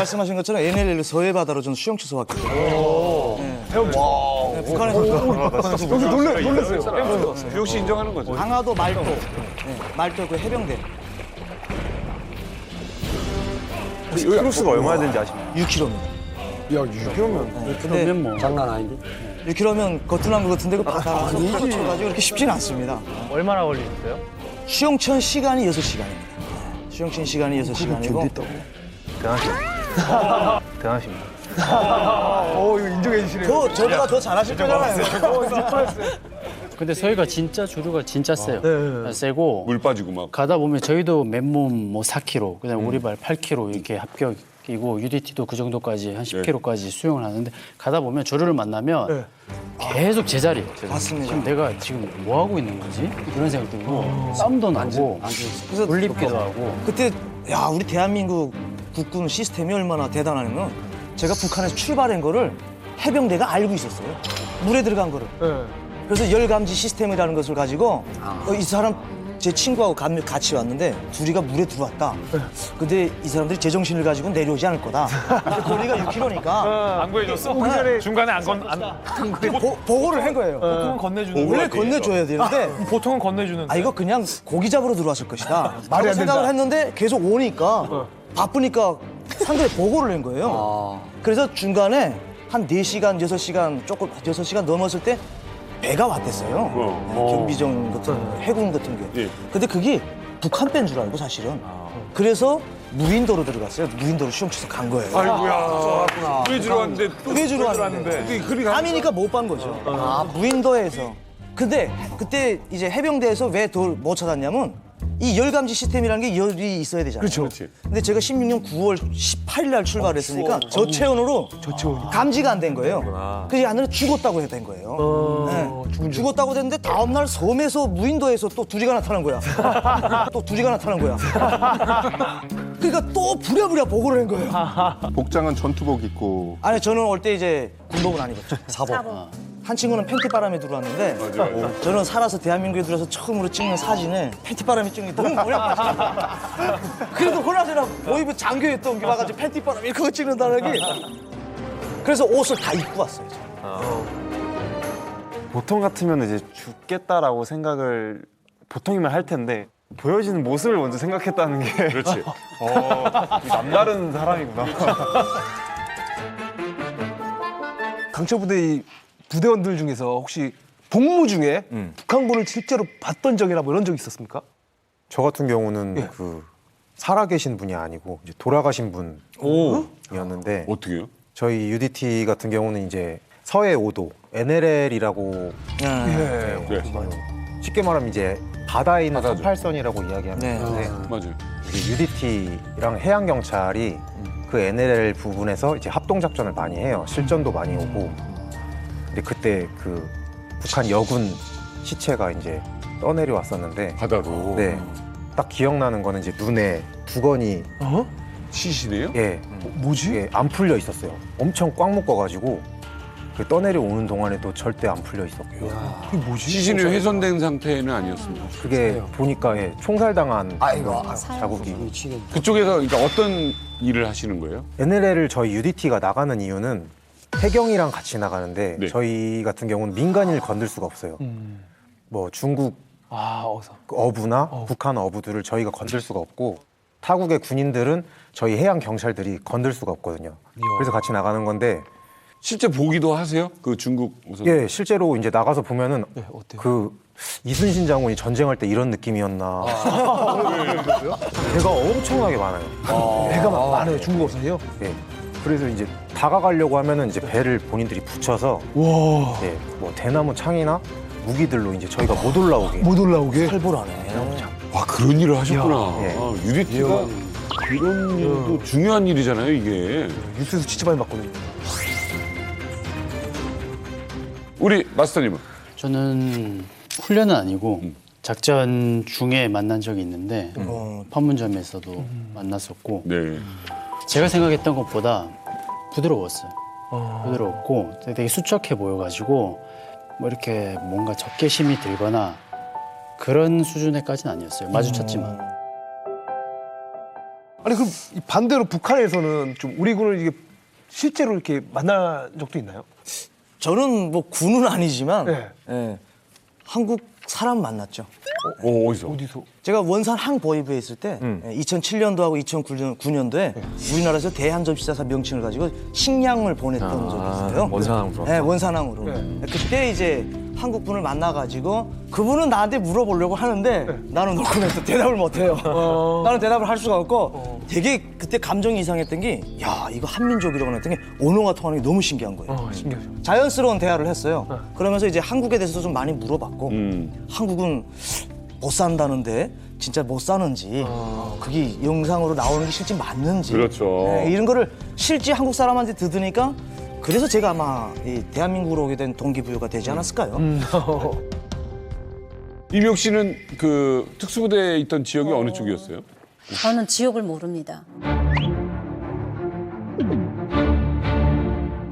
말씀하신 것처럼 NLL 서해 바다로 저는 수영 취소했거든요. 네, 북한에서 여기 놀랐어요. 유영 씨 인정하는 거죠? 강화도 말도, 말도 그 해병대 키로수가 얼마나 되는지 아시나요? 6km입니다. 야, 6kg면 근데 뭐 장난 아닌데? 6km면 거뜬한 것 같은데 그 바다라서 가지고 이렇게 쉽지는 않습니다. 얼마나 걸리셨어요? 수영천 시간이 6시간입니다. 수영천 시간이 6시간이고 대단하십니다. 이거 인정해 주시네요. 저보다 더 잘하실 거잖아요. 근데 서해가 진짜 주류가 진짜 세요. 세고 물 빠지고 막. 가다 보면 저희도 맨몸 뭐 4kg, 그다음 오리발 8kg 이렇게 합격이고 UDT도 그 정도까지 한 10kg까지 수영을 하는데 가다 보면 조류를 만나면 계속 제자리. 맞습니다. 지금 내가 지금 뭐 하고 있는 거지? 이런 생각 들고 땀도 나고 그래서 졸립기도 하고. 그때 야 우리 대한민국 국군 시스템이 얼마나 대단하냐면 제가 북한에서 출발한 거를 해병대가 알고 있었어요. 물에 들어간 거를. 그래서 열감지 시스템이라는 것을 가지고 이 사람 제 친구하고 같이 왔는데 둘이가 물에 들어왔다. 근데 이 사람들이 제정신을 가지고 내려오지 않을 거다. 근데 거리가 6km니까 안 구해줬어? 오기 전에 중간에 안 보고를 한 거예요. 보통은 건네주는 원래 건네줘야 되는데 보통은 건네주는 아 이거 그냥 고기 잡으러 들어왔을 것이다. 말이 안 생각을 된다. 했는데 계속 오니까 바쁘니까 상대에 보고를 한 거예요. 그래서 중간에 한 4시간, 6시간 조금 6시간 넘었을 때 배가 왔댔어요. 경비정 같은 해군 같은 게. 예. 근데 그게 북한 배인 줄 알고 사실은. 그래서 무인도로 들어갔어요. 무인도로 수영치서 간 거예요. 아이고야. 구해주러 왔는데 또 구해주러 왔는데 그리 가. 밤이니까 못 본 거죠. 무인도에서. 근데 그때 이제 해병대에서 왜 못 찾았냐면 이 열감지 시스템이라는 게 열이 있어야 되잖아요. 그렇지. 근데 제가 16년 9월 18일 날 출발했으니까 저체온으로 감지가 안 된 거예요. 그래서 안으로 죽었다고 된 거예요. 네. 죽었다고 됐는데 다음 날 섬에서 무인도에서 또 둘이가 나타난 거야. 또 둘이가 나타난 거야. 그러니까 또 부랴부랴 보고를 한 거예요. 복장은 전투복 입고 아니 저는 올 때 이제 군복은 안 입었죠. 사복. 한 친구는 팬티바람에 들어왔는데 저는 살아서 대한민국에 들어서 처음으로 찍는 사진에 팬티바람이 찍는 게 너무 어렵다. 그래도 호라제나 보이브 장교였던 게 와가지고 팬티바람 이렇게 찍는다는 게 그래서 옷을 다 입고 왔어요. 보통 같으면 이제 죽겠다라고 생각을 보통이면 할 텐데 보여지는 모습을 먼저 생각했다는 게 그렇지. 남다른 사람이구나. 강철부대 부대원들 중에서 혹시 복무 중에 북한군을 실제로 봤던 적이나 뭐 이런 적 있었습니까? 저 같은 경우는 그 살아계신 분이 아니고 이제 돌아가신 분이었는데 어떻게요? 저희 UDT 같은 경우는 이제 서해 5도 NLL이라고 네. 쉽게 말하면 이제 바다에 있는 바다죠. 38선이라고 이야기하는 네. 건데 맞아요. UDT랑 해양 경찰이 그 NLL 부분에서 이제 합동 작전을 많이 해요. 실전도 많이 오고. 근데 그때 그 북한 여군 시체가 이제 떠내려 왔었는데 바다로. 네. 딱 기억나는 거는 이제 눈에 두건이 시신이에요? 예, 뭐지? 예, 안 풀려 있었어요. 엄청 꽉 묶어가지고 그 떠내려 오는 동안에도 절대 안 풀려 있었고요. 그게 뭐지? 시신이 훼손된 상태는 아니었습니다. 그게 보니까 예, 총살당한 자국이. 그쪽에서 그러니까 어떤 일을 하시는 거예요? NLL을 저희 UDT가 나가는 이유는 해경이랑 같이 나가는데 네. 저희 같은 경우는 민간인을 건들 수가 없어요. 뭐 중국 어서. 어부나 북한 어부들을 저희가 건들 수가 없고 타국의 군인들은 저희 해양 경찰들이 건들 수가 없거든요. 그래서 같이 나가는 건데 실제 보기도 하세요? 그 중국 우선. 예, 실제로 이제 나가서 보면은 어때요? 그 이순신 장군이 전쟁할 때 이런 느낌이었나. 배가 엄청나게 많아요. 배가 많아요. 중국 어선이요? 예. 그래서 이제 다가가려고 하면은 이제 배를 본인들이 붙여서 와. 예, 뭐 대나무 창이나 무기들로 이제 저희가 못 올라오게. 못 올라오게. 살벌하네. 아 그런 일을 하셨구나. 예. 아, UDT가 그런 일도 중요한 일이잖아요, 이게. 뉴스에서 진짜 많이 봤거든요. 우리 마스터님은? 저는 훈련은 아니고 작전 중에 만난 적이 있는데 판문점에서도 만났었고 네. 제가 생각했던 것보다 부드러웠어요. 부드럽고 되게 수척해 보여가지고 뭐 이렇게 뭔가 적개심이 들거나 그런 수준에까지는 아니었어요. 마주쳤지만. 아니 그럼 이 반대로 북한에서는 좀 우리 군을 이게 실제로 이렇게 만난 적도 있나요? 저는 뭐 군은 아니지만 네. 예, 한국 사람 만났죠. 어디서? 어디서? 제가 원산 항보위부에 있을 때 2007년도하고 2009년도에 우리나라에서 대한접시사사 명칭을 가지고 식량을 보냈던 적이 있어요. 원산항으로. 네, 원산항으로. 그때 이제 한국분을 만나가지고 그분은 나한테 물어보려고 하는데 나는 녹음해서 대답을 못해요. 나는 대답을 할 수가 없고 되게 그때 감정이 이상했던 게 야 이거 한민족이라고 했던 게 언어가 통하는 게 너무 신기한 거예요. 신기하죠. 자연스러운 대화를 했어요. 그러면서 이제 한국에 대해서 좀 많이 물어봤고 한국은 못 산다는데 진짜 못 사는지 그게 영상으로 나오는 게 실제 맞는지 그렇죠. 네, 이런 거를 실제 한국 사람한테 듣으니까 그래서 제가 아마 이 대한민국으로 오게 된 동기부여가 되지 않았을까요? 이명 씨는 그 특수부대에 있던 지역이 어느 쪽이었어요? 저는 지역을 모릅니다.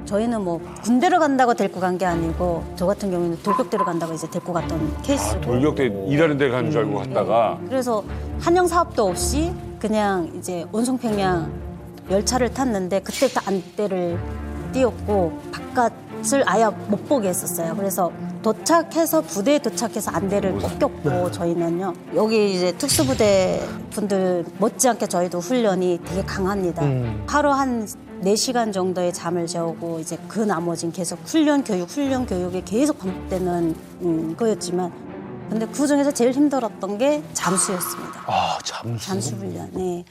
저희는 뭐 군대를 간다고 데리고 간 게 아니고 저 같은 경우에는 돌격대로 간다고 이제 데리고 갔던 케이스고. 돌격대 일하는 데 가는 줄 알고 갔다가 그래서 한영 사업도 없이 그냥 이제 온송평양 열차를 탔는데 그때부터 안대를 띄웠고 바깥을 아예 못 보게 했었어요. 그래서 도착해서 부대에 도착해서 안대를 꼭 꼈고 저희는요. 여기 이제 특수부대 분들 못지않게 저희도 훈련이 되게 강합니다. 하루 한 4시간 정도의 잠을 재우고 이제 그 나머지는 계속 훈련 교육이 계속 반복되는 거였지만 근데 그중에서 제일 힘들었던 게 잠수였습니다. 아 잠수. 잠수 훈련. 네.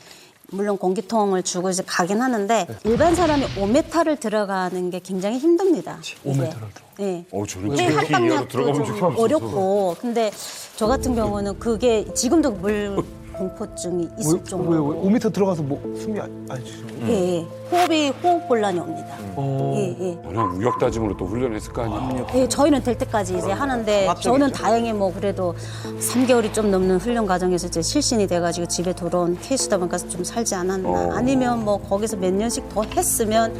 물론 공기통을 주고 이제 가긴 하는데 일반 사람이 5m를 들어가는 게 굉장히 힘듭니다. 5m를 네. 저는 회 할당량도 들어가본 적이 좀 없어서. 어렵고 근데 저 같은 경우는 그게 지금도 물 공포증이 있을 정도로 5m 들어가서 뭐 숨이 안 쉬죠. 예, 예. 호흡곤란이 옵니다. 예, 예. 그냥 우역다짐으로 또 훈련했을 거 아니야. 예, 저희는 될 때까지 이제 하는데 저는 다행히 뭐 그래도 3개월이 좀 넘는 훈련 과정에서 이제 실신이 돼가지고 집에 돌아온 케이스다 보니까 좀 살지 않았나. 아니면 뭐 거기서 몇 년씩 더 했으면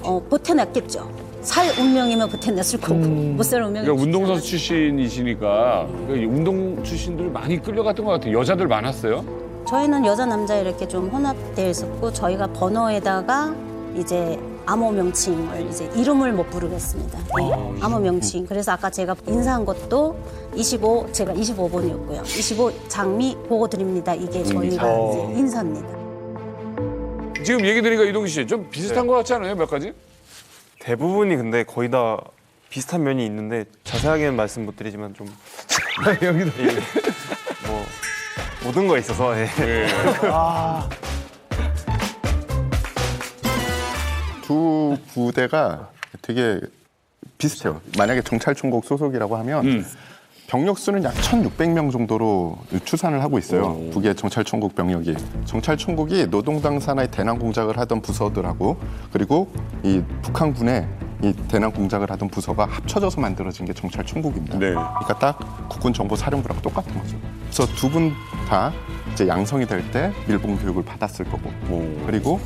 버텨냈겠죠. 살 운명이면 버텨냈을 거고 못 살 운명이면 그러니까 운동선수 출신이시니까 운동 출신들 많이 끌려갔던 것 같아요. 여자들 많았어요? 저희는 여자 남자 이렇게 좀 혼합되어 있었고 저희가 번호에다가 이제 암호 명칭을 이제 이름을 못 부르겠습니다. 네, 암호 명칭. 그래서 아까 제가 인사한 것도 25 제가 25번이었고요. 25 장미 보고 드립니다. 이게 저희가 이제 인사입니다. 지금 얘기 들으니까 이동규 씨 좀 비슷한 것 같지 않아요? 몇 가지? 대부분이 근데 거의 다 비슷한 면이 있는데 자세하게는 말씀 못 드리지만 좀 여기도 뭐 모든 거에 있어서 예. 두 부대가 되게 비슷해요. 만약에 정찰총국 소속이라고 하면 병력 수는 약 1,600명 정도로 추산을 하고 있어요. 북의 정찰총국 병력이. 정찰총국이 노동당 산하의 대남 공작을 하던 부서들하고 그리고 이 북한군의 이 대남 공작을 하던 부서가 합쳐져서 만들어진 게 정찰총국입니다. 네. 그러니까 딱 국군정보사령부랑 똑같은 거죠. 그래서 두 분 다 이제 양성이 될 때 밀봉 교육을 받았을 거고 그리고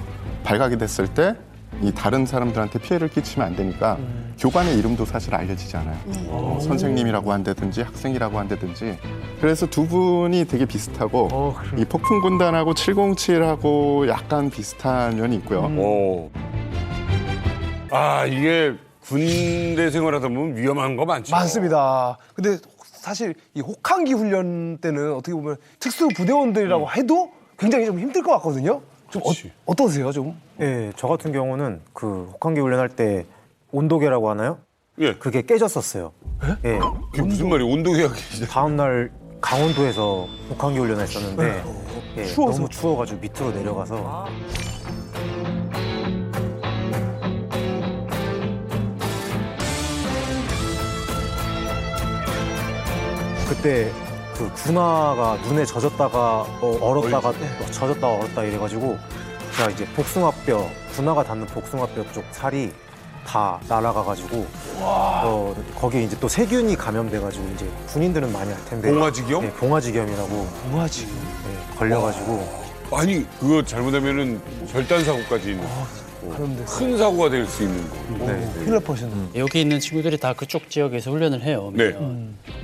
발각이 됐을 때 이 다른 사람들한테 피해를 끼치면 안 되니까 교관의 이름도 사실 알려지지 않아요. 선생님이라고 한다든지 학생이라고 한다든지 그래서 두 분이 되게 비슷하고 이 폭풍군단하고 707하고 약간 비슷한 면이 있고요. 아 이게 군대 생활하다 보면 위험한 거 많죠. 많습니다. 근데 사실 이 혹한기 훈련 때는 어떻게 보면 특수 부대원들이라고 해도 굉장히 좀 힘들 것 같거든요. 좀 어떠세요, 좀? 예, 저 같은 경우는 그 혹한기 훈련할 때 온도계라고 하나요? 예. 그게 깨졌었어요. 예. 그게 무슨 말이에요? 운동해야 다음 날 강원도에서 혹한기 훈련을 했었는데 예, 추워서. 너무 추워가지고 밑으로 내려가서 그때 그 군화가 눈에 젖었다가 얼었다가 젖었다가 얼었다 이래가지고 제가 이제 복숭아뼈 군화가 닿는 복숭아뼈 쪽 살이 다 날아가가지고 거기에 이제 또 세균이 감염돼가지고 이제 군인들은 많이 알 텐데 봉화지겸? 네, 봉화지겸이라고 뭐하지? 네, 걸려가지고 아니 그거 잘못하면은 절단 사고까지 있는 그런데 큰 사고가 될 수 있는 거. 큰일 날 뻔하셨네. 여기 있는 친구들이 다 그쪽 지역에서 훈련을 해요. 네.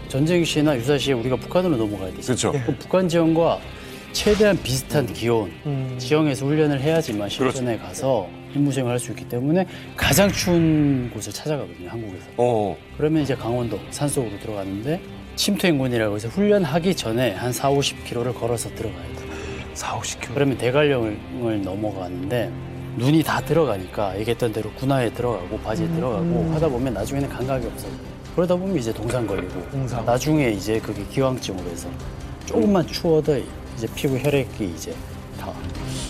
전쟁 시나 유사 시에 우리가 북한으로 넘어가야 되죠. 그렇죠. 그 북한 지원과 최대한 비슷한 기온, 지형에서 훈련을 해야지만 실전에 가서 임무 수행을 할 수 있기 때문에 가장 추운 곳을 찾아가거든요, 한국에서. 그러면 이제 강원도 산속으로 들어가는데 침투행군이라고 해서 훈련하기 전에 한 4, 50km를 걸어서 들어가야 돼요. 4, 50km. 그러면 대관령을 넘어가는데 눈이 다 들어가니까 얘기했던 대로 군화에 들어가고 바지에 들어가고 하다 보면 나중에는 감각이 없어져요. 그러다 보면 이제 동상 걸리고 나중에 이제 그게 기왕증으로 해서 조금만 추워도 이제 피부 혈액이 이제 다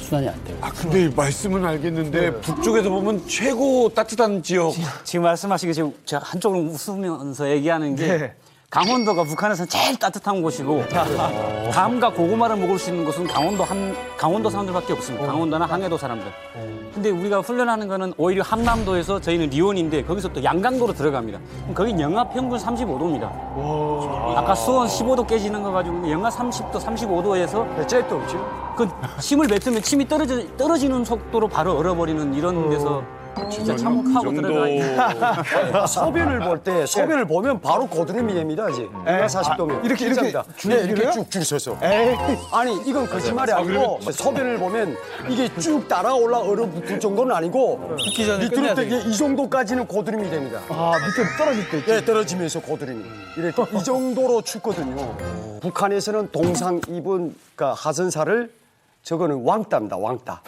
순환이 안 되고. 아 근데 말씀은 알겠는데 북쪽에서 보면 최고 따뜻한 지역. 지금 말씀하신 게 지금 제가 한쪽으로 웃으면서 얘기하는 게 강원도가 북한에서는 제일 따뜻한 곳이고 감과 고구마를 먹을 수 있는 곳은 강원도 사람들밖에 없습니다. 강원도나 항해도 사람들. 근데 우리가 훈련하는 거는 오히려 함남도에서 저희는 리온인데 거기서 또 양강도로 들어갑니다. 그럼 거기 영하 평균 35도입니다. 아까 수온 15도 깨지는 거 가지고 영하 30도, 35도에서 잽도 없죠. 그 침을 뱉으면 침이 떨어지는 속도로 바로 얼어버리는 이런 데서 진짜 참혹하고 들어가. 소변을 볼 때 소변을 보면 바로 고드름이 됩니다. 이제 40도면 이렇게 이렇게 쭉 서서. 아니 이건 거짓말이 아니고 소변을 보면 이게 쭉 따라올라 얼어붙을 정도는 아니고 밑으로 되게 이 정도까지는 고드름이 됩니다. 아, 밑에 떨어질 때. 있지. 네, 떨어지면서 고드름이 이렇게 이 정도로 춥거든요. 북한에서는 동상 입은 그러니까 하선사를 저거는 왕따입니다, 왕따.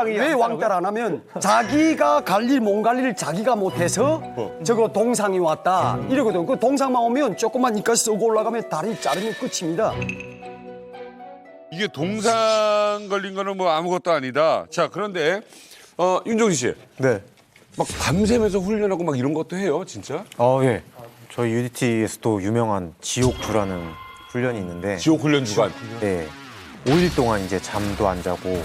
왜 왕따를 안 하면 자기가 몸 관리를 자기가 못해서 저거 동상이 왔다 이러거든. 그 동상만 오면 조금만 이까지 쏘고 올라가면 다리 자르면 끝입니다. 이게 동상 걸린 거는 뭐 아무것도 아니다. 자 그런데 윤종신 씨. 네. 막 밤새면서 훈련하고 막 이런 것도 해요, 진짜? 예. 저희 UDT에서도 유명한 지옥주라는 훈련이 있는데 지옥 훈련 주간. 네. 5일 동안 이제 잠도 안 자고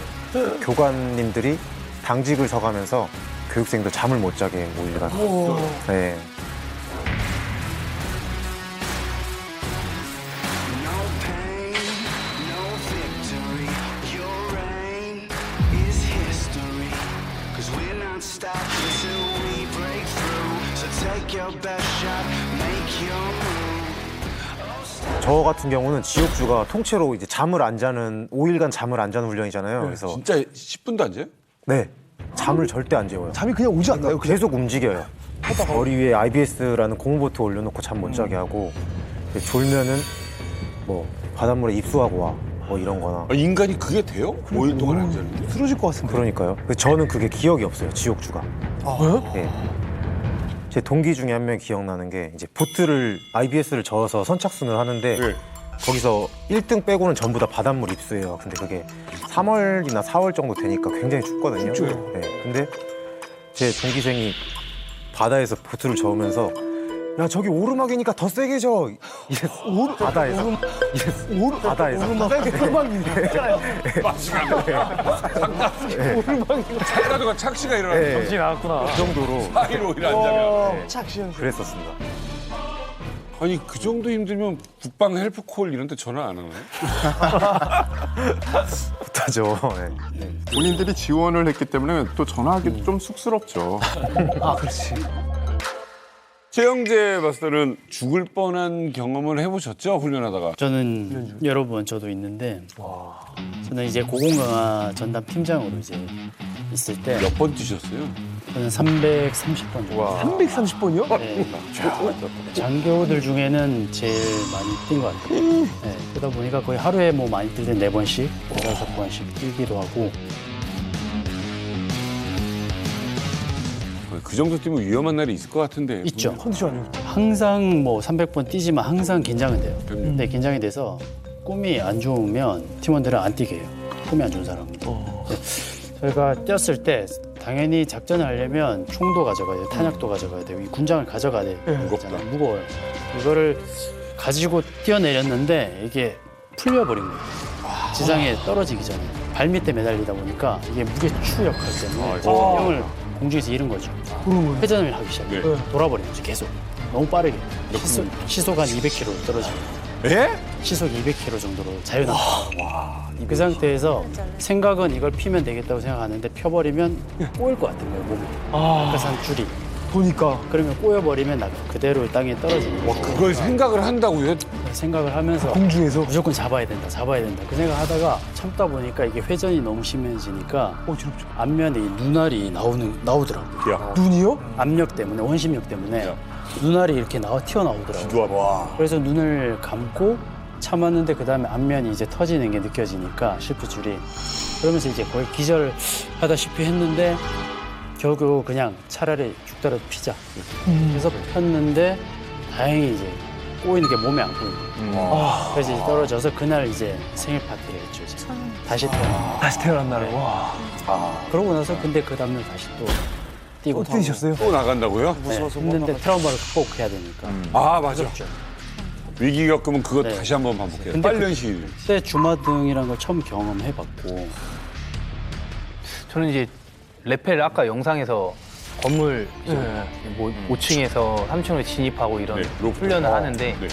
교관님들이 당직을 서가면서 교육생들 잠을 못 자게 5일간. 네. 저 같은 경우는 지옥주가 통째로 이제 잠을 안 자는 5일간 잠을 안 자는 훈련이잖아요. 그래서 진짜 10분도 안 자요? 네. 잠을 절대 안 재워요. 잠이 그냥 오지 않나요? 계속 움직여요. 머리 위에 IBS라는 고무보트 올려놓고 잠 못 자게 하고 졸면은 뭐 바닷물에 입수하고 와. 뭐 이런 거나. 인간이 그게 돼요? 5일 동안 안 자는데? 쓰러질 것 같은데. 그러니까요. 저는 그게 기억이 없어요. 지옥주가. 네. 제 동기 중에 한 명 기억나는 게 이제 보트를 IBS를 저어서 선착순을 하는데 거기서 1등 빼고는 전부 다 바닷물 입수해요. 근데 그게 3월이나 4월 정도 되니까 굉장히 춥거든요. 네. 근데 제 동기생이 바다에서 보트를 저으면서 야 저기 오르막이니까 더 세게 져. 이랬어. 바다에서. 이랬어. 바다에서. 차가도가 착시가 일어나요. 네. 정신이 나갔구나. 그 정도로. 사이로 오일 안 자면. 그랬었습니다. 아니 그 정도 힘들면 북방 헬프콜 이런 데 전화 안 하나요? 못하죠. 네. 본인들이 지원을 했기 때문에 또 전화하기도 좀 쑥스럽죠. 아, 그렇지. 최영재 마스터는 죽을 뻔한 경험을 해보셨죠? 훈련하다가. 저는 여러 번 저도 있는데 저는 이제 고공강화 전담 팀장으로 이제 있을 때 몇 번 뛰셨어요? 저는 330번 정도. 330번이요? 네. 장교들 중에는 제일 많이 뛴 것 같아요. 네. 그러다 보니까 거의 하루에 뭐 많이 뛸 때 4번씩, 5번씩 뛰기도 하고. 그 정도 뛰면 위험한 날이 있을 것 같은데. 있죠. 컨디션이. 항상 뭐 300번 뛰지만 항상 긴장은 돼요. 근데 긴장이 돼서 꿈이 안 좋으면 팀원들은 안 뛰게 해요. 꿈이 안 좋은 사람은. 저희가 뛰었을 때 당연히 작전을 하려면 총도 가져가야 돼요. 탄약도 가져가야 돼요. 이 군장을 가져가야 돼요. 무겁잖아요. 무거워요. 이거를 가지고 뛰어내렸는데 이게 풀려버린 거예요. 지상에 떨어지기 전에. 발밑에 매달리다 보니까 이게 무게 추 역할 때문에 균형을 공중에서 잃은 거죠. 회전을 하기 시작해요. 돌아버린 거죠. 계속. 너무 빠르게. 시속 한 200km 떨어지고. 예? 시속 200km 정도로 자유낙하. 그 상태에서 생각은 이걸 피면 되겠다고 생각하는데 펴버리면 꼬일 것 같은 거예요, 몸이. 그래서 한 줄이. 보니까. 그러면 꼬여버리면 그대로 땅에 떨어지는 거예요. 그걸 생각을 한다고요? 생각을 하면서 공중에서 무조건 잡아야 된다 그 생각하다가 참다 보니까 이게 회전이 너무 심해지니까 어지럽죠. 앞면에 이 눈알이 나오더라고요. 야. 눈이요? 압력 때문에 원심력 때문에 눈알이 이렇게 튀어나오더라고요. 그래서 눈을 감고 참았는데 그 다음에 앞면이 이제 터지는 게 느껴지니까 실핏줄이 그러면서 이제 거의 기절하다시피 했는데 결국 그냥 차라리 죽더라도 피자 그래서 폈는데 다행히 이제 꼬이는 게 몸에 안 꼬이고 그래서 이제 떨어져서 그날 이제 생일 파티를 했죠. 이제. 다시 태어난 다시 태어난 날. 와. 그러고 나서 근데 그 다음날 다시 또 뛰고 또 뛰셨어요? 또 나간다고요? 네, 했는데 트라우마를 극복해야 되니까 아 맞아. 위기 겪으면 그거 네. 다시 한번 반복해요. 근데 빨리 시일. 그때 주마등이라는 걸 처음 경험해봤고 저는 이제 레펠 아까 영상에서 건물 뭐 5층에서 3층으로 진입하고 이런 네, 로프. 훈련을 하는데 네.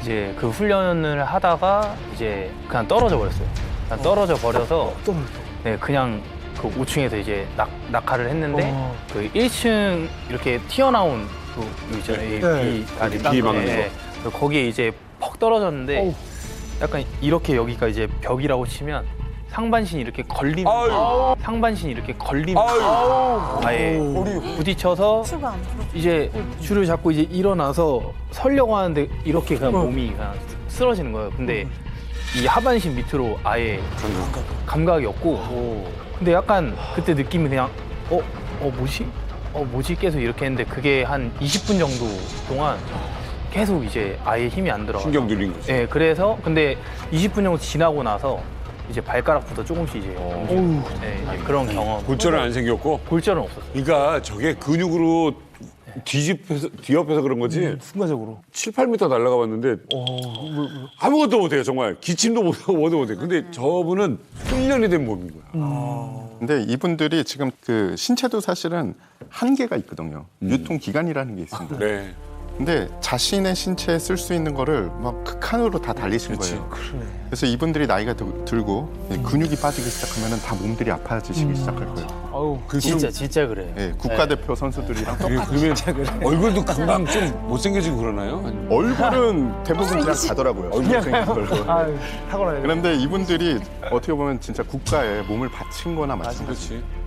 이제 그 훈련을 하다가 이제 그냥 떨어져 버렸어요. 그냥 떨어져 버려서 네, 그냥 그 5층에서 이제 낙하를 했는데 그 1층 이렇게 튀어나온 그 있잖아요. 이 다리 비 막는 네. 거기에 이제 퍽 떨어졌는데 약간 이렇게 여기가 이제 벽이라고 치면 상반신이 이렇게 걸리면서 상반신이 이렇게 걸리면서 아예 부딪혀서 추가 안 풀어. 이제 줄을 잡고 이제 일어나서 서려고 하는데 이렇게 그냥 몸이 그냥 쓰러지는 거예요. 근데 이 하반신 밑으로 아예 감각이 없고 근데 약간 그때 느낌이 그냥 뭐지 계속 이렇게 했는데 그게 한 20분 정도 동안 계속 이제 아예 힘이 안 들어가요. 신경 눌린 거죠. 네, 그래서 근데 20분 정도 지나고 나서 이제 발가락부터 조금씩 이제 움직이고 네, 이제 그런 경험. 골절은 안 생겼고. 골절은 없었어요. 그러니까 저게 근육으로 뒤엎여서 그런 거지. 순간적으로. 7, 8m 날아가 봤는데 아무것도 못해요 정말. 기침도 못하고 뭐도 못해. 근데 저분은 훈련이 된 몸인 거야. 근데 이분들이 지금 그 신체도 사실은 한계가 있거든요. 유통 기간이라는 게 있습니다. 그래. 근데 자신의 신체에 쓸 수 있는 거를 막 극한으로 다 달리신 거예요. 그래서 이분들이 나이가 들고 근육이 빠지기 시작하면 다 몸들이 아파지기 시작할 거예요. 진짜 그래요. 네, 국가대표 선수들이랑 그러면 얼굴도 금방 좀 못생겨지고 그러나요? 얼굴은 대부분 그냥 가더라고요. 얼굴 생긴 걸로. 타고나요. 그런데 이분들이 어떻게 보면 진짜 국가에 몸을 바친 거나 마찬가지. 그렇지.